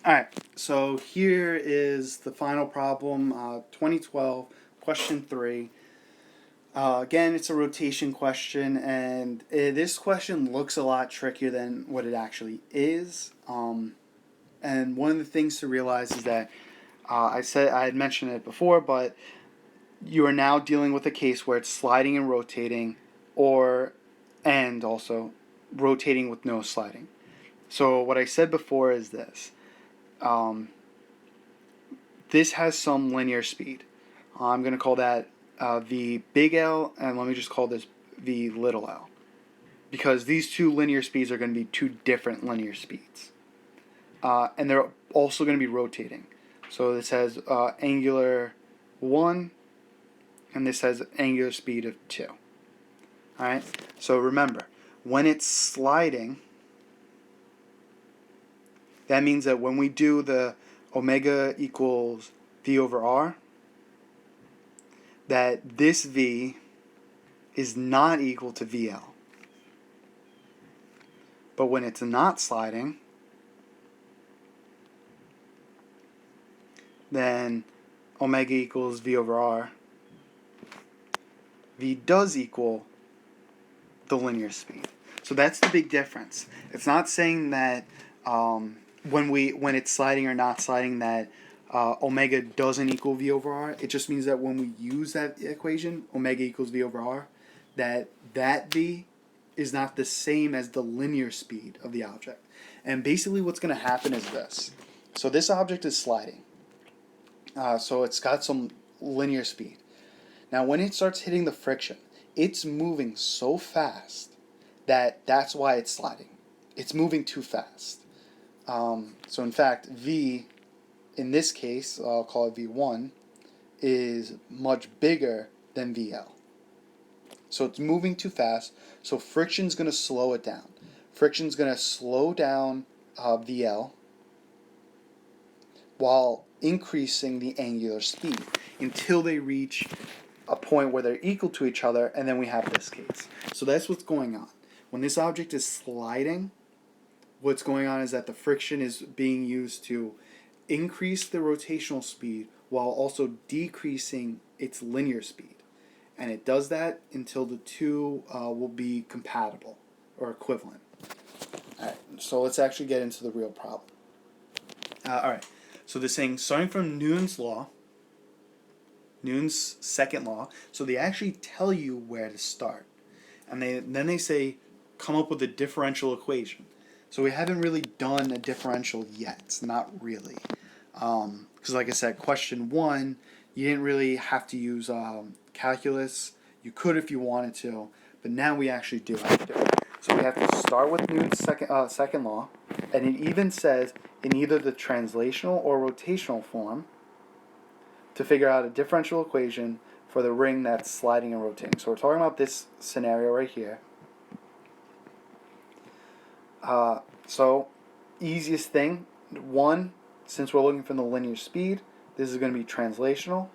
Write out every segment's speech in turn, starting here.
Alright, so here is the final problem, 2012, question 3. Again, it's a rotation question, and this question looks a lot trickier than what it actually is. And one of the things to realize is that I had mentioned it before, but you are now dealing with a case where it's sliding and rotating, and also rotating with no sliding. So what I said before is this. This has some linear speed. I'm going to call that V big L, and let me just call this V little l. Because these two linear speeds are going to be two different linear speeds. And they're also going to be rotating. So this has angular 1, and this has angular speed of 2. Alright, so remember, when it's sliding, that means that when we do the omega equals V over R, that this V is not equal to VL. But when it's not sliding, then omega equals V over R, V does equal the linear speed. So that's the big difference. It's not saying that when it's sliding or not sliding that omega doesn't equal V over R. It just means that when we use that equation, omega equals V over R, that V is not the same as the linear speed of the object. And basically what's going to happen is this. So this object is sliding. So it's got some linear speed. Now when it starts hitting the friction, it's moving so fast that's why it's sliding. It's moving too fast. So in fact, V, in this case, I'll call it V1, is much bigger than VL. So it's moving too fast, so friction's going to slow it down. Friction's going to slow down VL while increasing the angular speed until they reach a point where they're equal to each other, and then we have this case. So that's what's going on. When this object is sliding, what's going on is that the friction is being used to increase the rotational speed while also decreasing its linear speed. And it does that until the two will be compatible or equivalent. Alright, so let's actually get into the real problem. Alright, so they're saying, starting from Newton's law, Newton's second law, so they actually tell you where to start. And then they say, come up with a differential equation. So we haven't really done a differential yet, not really. Because like I said, question 1, you didn't really have to use calculus. You could if you wanted to, but now we actually do have to do it. So we have to start with Newton's second law, and it even says in either the translational or rotational form to figure out a differential equation for the ring that's sliding and rotating. So we're talking about this scenario right here. So easiest thing, 1, since we're looking for the linear speed, this is going to be translational,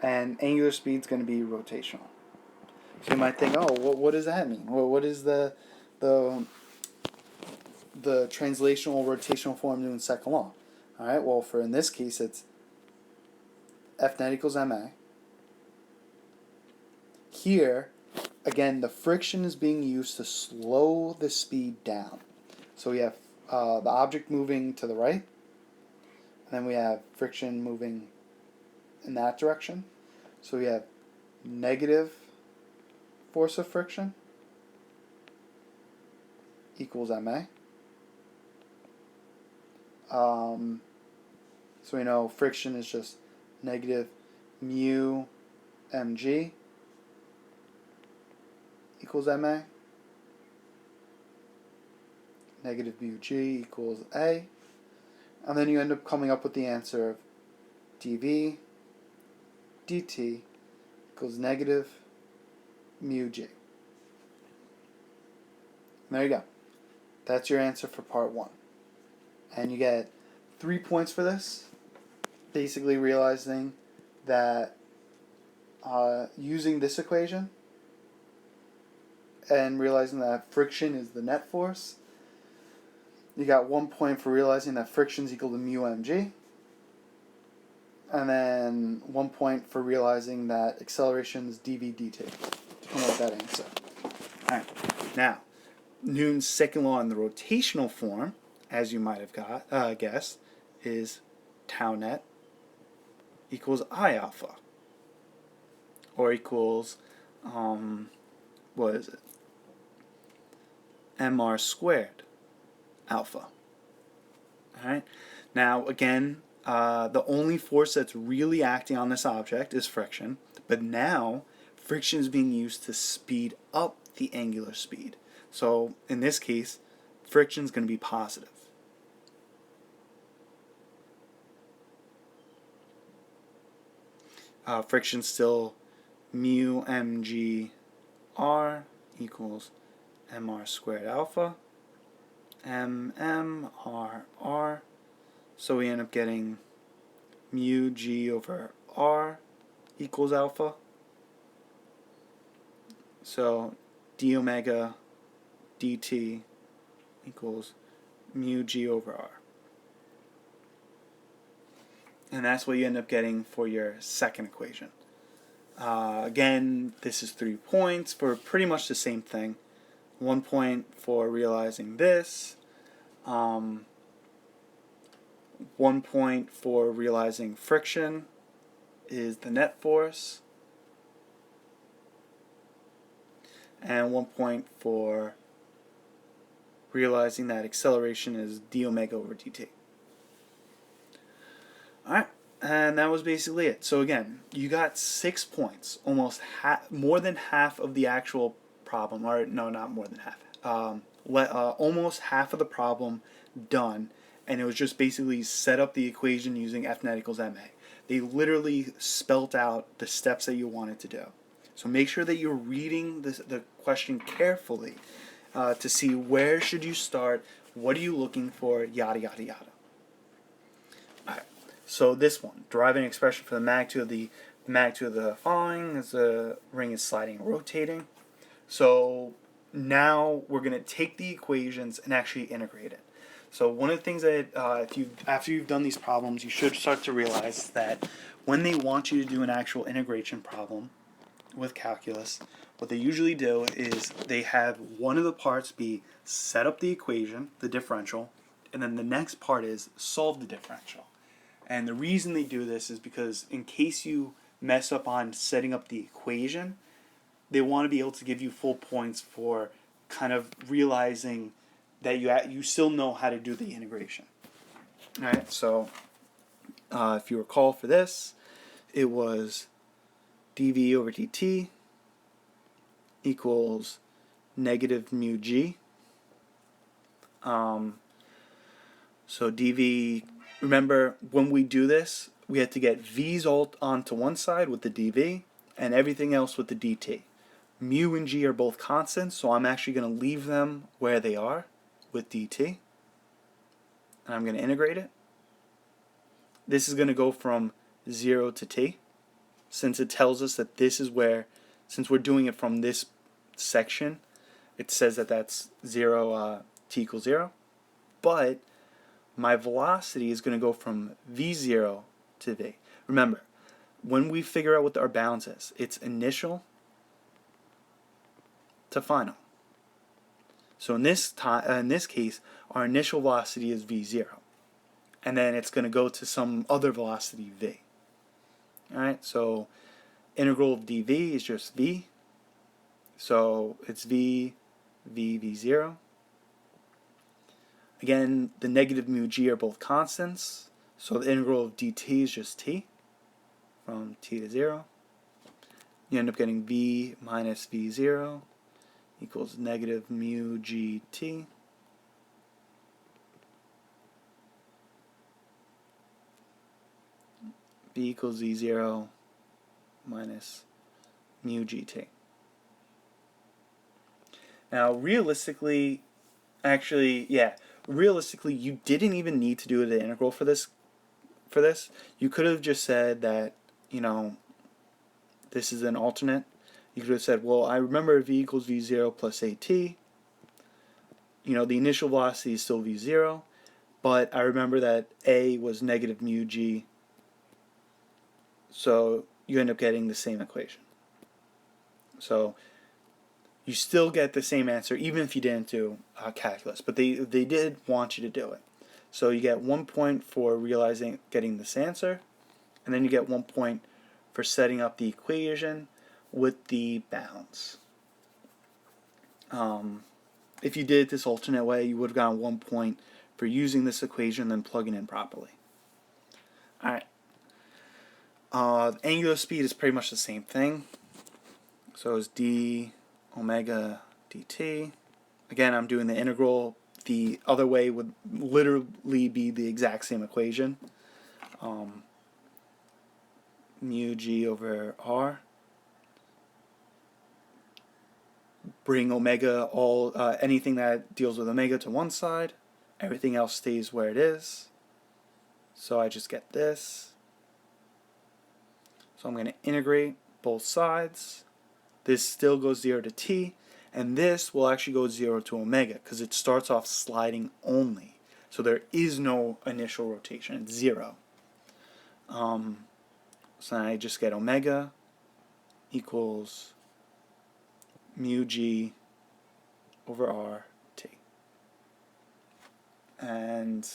and angular speed is going to be rotational. So you might think, oh, what does that mean? Well, what is the translational or rotational form doing second law? All right. Well, in this case, it's F net equals ma. Here, again, the friction is being used to slow the speed down. So we have the object moving to the right, and then we have friction moving in that direction. So we have negative force of friction equals ma. So we know friction is just negative mu mg equals ma. Negative mu g equals a. And then you end up coming up with the answer of dv dt equals negative mu g. And there you go. That's your answer for part 1. And you get 3 points for this. Basically realizing that using this equation and realizing that friction is the net force, You got 1 point for realizing that friction is equal to mu mg. And then 1 point for realizing that acceleration is dv dt to come up with that answer. All right. Now, Newton's second law in the rotational form, as you might have guessed, is tau net equals I alpha. Or equals, what is it? mr squared alpha. Alright? Now, again, the only force that's really acting on this object is friction, but now friction is being used to speed up the angular speed. So, in this case, friction is going to be positive. Friction still mu mg r equals mr squared alpha r. So we end up getting mu g over r equals alpha. So d omega dt equals mu g over r. And that's what you end up getting for your second equation. Again, this is 3 points for pretty much the same thing. 1 point for realizing this. 1 point for realizing friction is the net force. And 1 point for realizing that acceleration is d omega over dt. Alright, and that was basically it. So again, you got 6 points, almost more than half of the actual problem, or no, not more than half, almost half of the problem done, and it was just basically set up the equation using F net equals ma. They literally spelt out the steps that you wanted to do. So make sure that you're reading the question carefully to see where should you start, what are you looking for, yada yada yada. Alright, so this one, deriving an expression for the magnitude of the following as the ring is sliding and rotating. So now we're going to take the equations and actually integrate it. So one of the things that after you've done these problems, you should start to realize that when they want you to do an actual integration problem with calculus, what they usually do is they have one of the parts be set up the equation, the differential, and then the next part is solve the differential. And the reason they do this is because in case you mess up on setting up the equation, they want to be able to give you full points for kind of realizing that you still know how to do the integration. All right, so if you recall for this, it was dv over dt equals negative mu g. So dv, remember when we do this, we had to get v's all onto one side with the dv and everything else with the dt. Mu and g are both constants, so I'm actually going to leave them where they are with dt. And I'm going to integrate it. This is going to go from 0 to t, since it tells us that this is where, since we're doing it from this section, it says that that's 0, t equals 0. But my velocity is going to go from v0 to v. Remember, when we figure out what our bounds is, it's initial to final. So in this case, our initial velocity is v0, and then it's going to go to some other velocity v. All right, so integral of dv is just v, so it's v0. Again, the negative mu g are both constants, so the integral of dt is just t, from t to 0. You end up getting v minus v0 equals negative mu gt. V equals z0 minus mu gt. Now, realistically, you didn't even need to do the integral for this. You could have just said that, this is an alternate. You could have said, well, I remember v equals v0 plus at. the initial velocity is still v0, but I remember that a was negative mu g, so you end up getting the same equation. So you still get the same answer even if you didn't do calculus, but they did want you to do it. So you get 1 point for getting this answer, and then you get 1 point for setting up the equation with the bounds. If you did it this alternate way, you would have gotten 1 point for using this equation and then plugging in properly. Alright. Angular speed is pretty much the same thing. So it's d omega dt. Again, I'm doing the integral. The other way would literally be the exact same equation. Mu g over r. Bring omega, anything that deals with omega to one side. Everything else stays where it is. So I just get this. So I'm going to integrate both sides. This still goes 0 to t, and this will actually go 0 to omega because it starts off sliding only. So there is no initial rotation, it's 0. So then I just get omega equals mu g over r t. And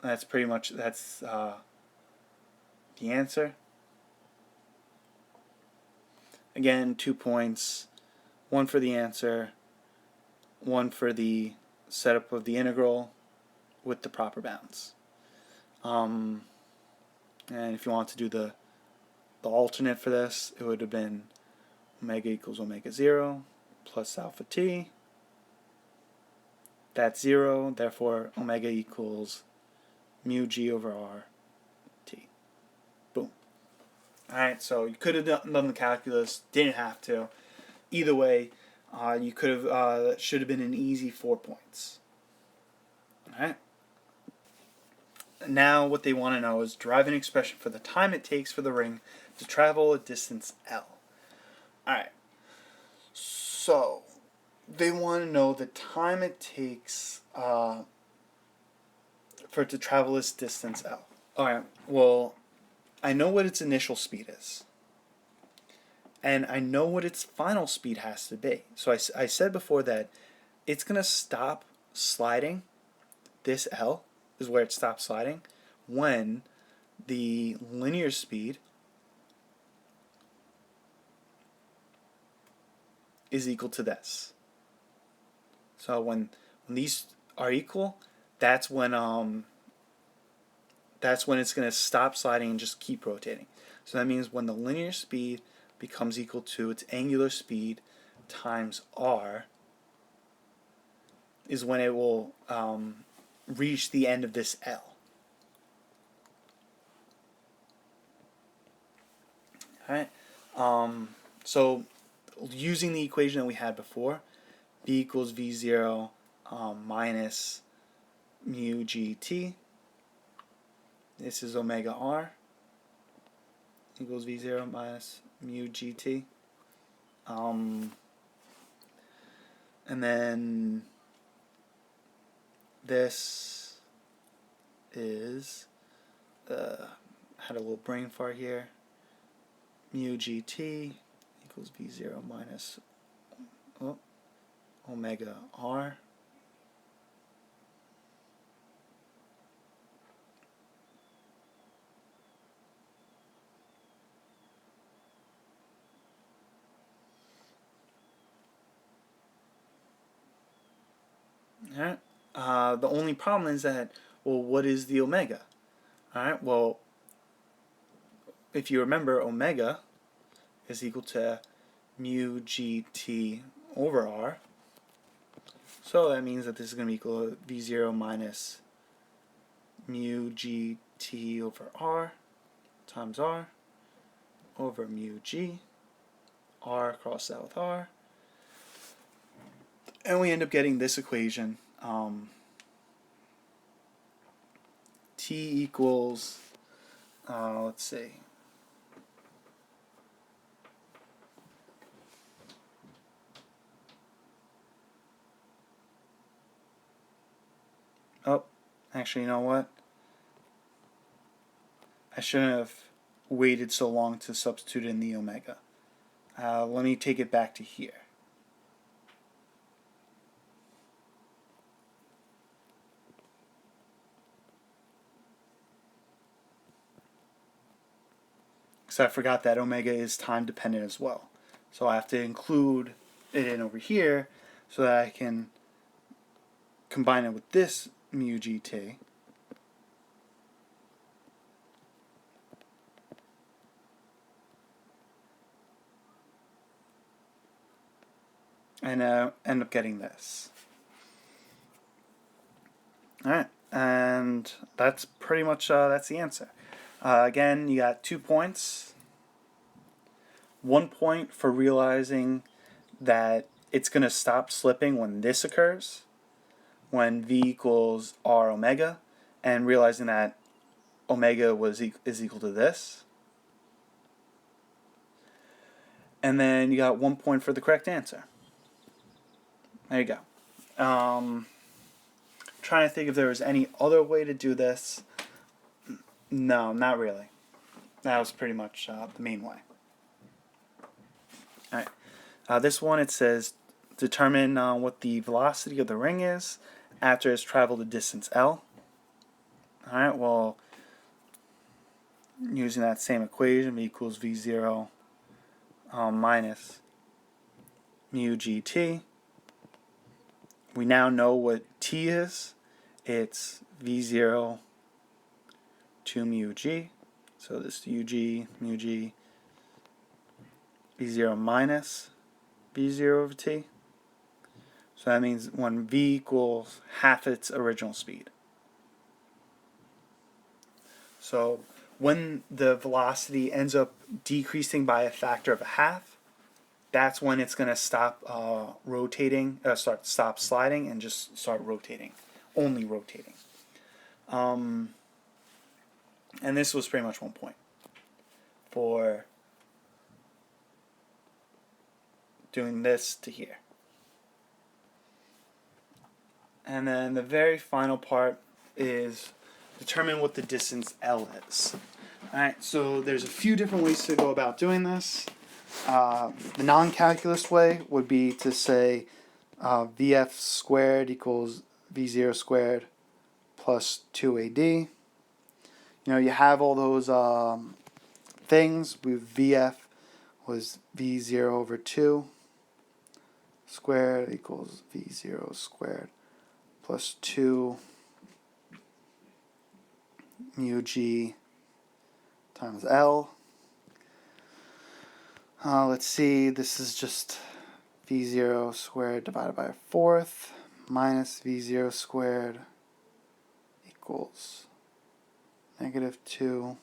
that's pretty much, that's the answer. Again, 2 points, 1 for the answer, 1 for the setup of the integral with the proper bounds. And if you want to do the alternate for this, it would have been omega equals omega 0 plus alpha t. That's 0, therefore omega equals mu g over r t. Boom. Alright, so you could have done the calculus, didn't have to. Either way, you could have should have been an easy 4 points. Alright. Now what they want to know is derive an expression for the time it takes for the ring to travel a distance L. Alright. So they want to know the time it takes for it to travel this distance L. Alright, well, I know what its initial speed is. And I know what its final speed has to be. So I said before that it's going to stop sliding. This L is where it stops sliding when the linear speed is equal to this. So when these are equal, that's when it's going to stop sliding and just keep rotating. So that means when the linear speed becomes equal to its angular speed times r is when it will reach the end of this L. Alright, so using the equation that we had before, b equals v0 minus mu gt. This is omega r equals v0 minus mu gt. And then this is, had a little brain fart here, mu gt equals v0 minus omega r. Alright. The only problem is that, well, what is the omega? Alright, well, if you remember, omega is equal to mu gt over r. So that means that this is going to be equal to v0 minus mu gt over r times r over mu g. R cross out with r. And we end up getting this equation. T equals, let's see, Actually, you know what? I shouldn't have waited so long to substitute in the omega. Let me take it back to here. Because I forgot that omega is time dependent as well. So I have to include it in over here so that I can combine it with this mu gt. And end up getting this. Alright, and that's pretty much that's the answer. Again, you got 2 points. 1 point for realizing that it's going to stop slipping when this occurs, when v equals r omega, and realizing that omega is equal to this. And then you got 1 point for the correct answer. There you go. Trying to think if there was any other way to do this. No, not really. That was pretty much the main way. All right. This one, it says determine what the velocity of the ring is after it's traveled a distance L. All right, well, using that same equation, v equals v0 minus mu gt. We now know what t is. It's v0 to mu g. So this ug, mu g, v0 minus v0 over t. So that means when v equals half its original speed. So when the velocity ends up decreasing by a factor of a half, that's when it's going to stop stop sliding and just start rotating, only rotating. And this was pretty much 1 point for doing this to here. And then the very final part is determine what the distance L is. Alright, so there's a few different ways to go about doing this. The non-calculus way would be to say Vf squared equals V0 squared plus 2AD. You know, you have all those things. With Vf was V0 over 2 squared equals V0 squared plus 2 mu g times L. Let's see, this is just V0 squared divided by a fourth minus V0 squared equals negative 2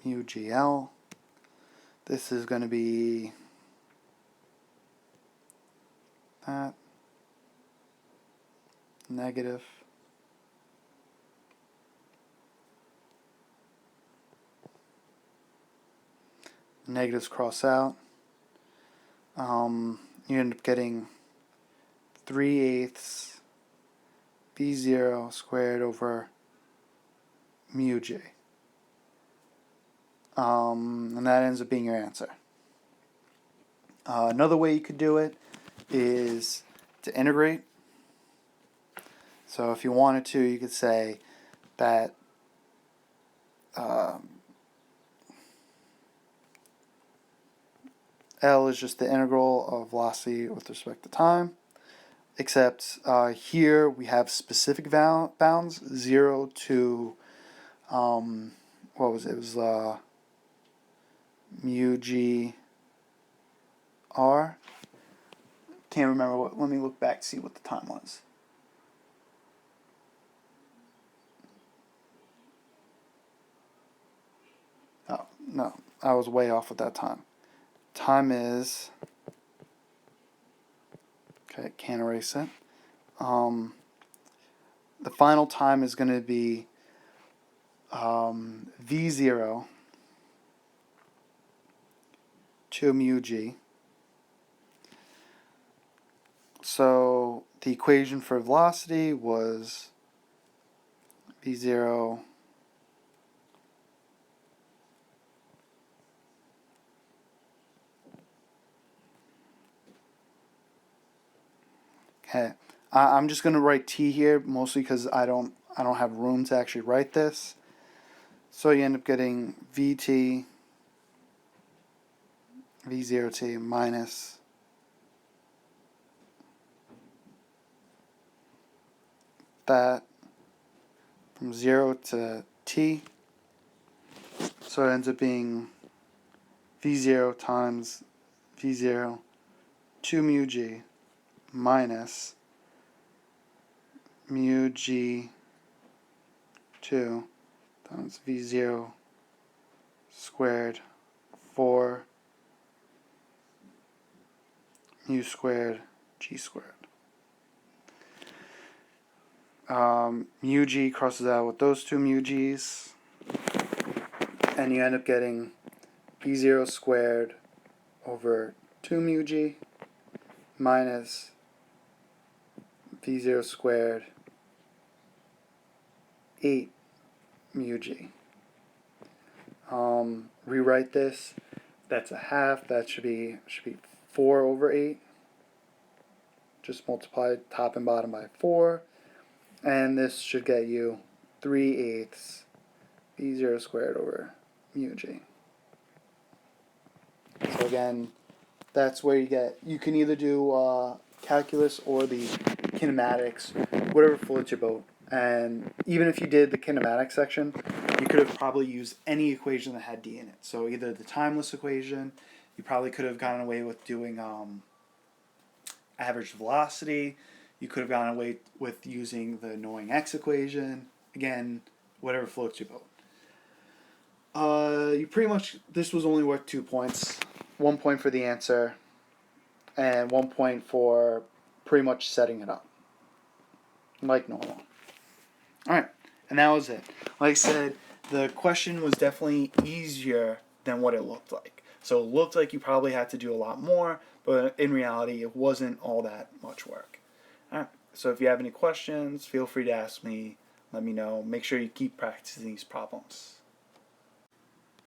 mu GL. This is going to be that negative negatives cross out. You end up getting 3/8 V0 squared over mu J. And that ends up being your answer. Another way you could do it is to integrate. So if you wanted to, you could say that L is just the integral of velocity with respect to time, except here we have specific bounds, 0 to, what was it? It was mu g r. Can't remember what. Let me look back to see what the time was. Oh, no, I was way off at that time. Time is, okay, can't erase it. The final time is going to be V0 to mu g. So the equation for velocity was V0 okay. I'm just gonna write t here mostly because I don't have room to actually write this. So you end up getting vt v0t minus that from 0 to t. So it ends up being v0 times v0 2 mu g minus mu g 2 times v0 squared 4 mu squared g squared. Mu g crosses out with those two mu g's, and you end up getting v0 squared over 2 mu g minus v0 squared 8 mu g. Rewrite this. That's a half. That should be 4 over 8. Just multiply top and bottom by 4. And this should get you 3/8 v0 squared over mu g. So again, that's where you can either do calculus or the kinematics, whatever floats your boat. And even if you did the kinematics section, you could have probably used any equation that had d in it. So either the timeless equation, you probably could have gotten away with doing average velocity. You could have gotten away with using the knowing x equation. Again, whatever floats your boat. You pretty much, this was only worth 2 points. 1 point for the answer, and 1 point for pretty much setting it up, like normal. Alright, and that was it. Like I said, the question was definitely easier than what it looked like. So it looked like you probably had to do a lot more, but in reality, it wasn't all that much work. Alright, so if you have any questions, feel free to ask me. Let me know. Make sure you keep practicing these problems.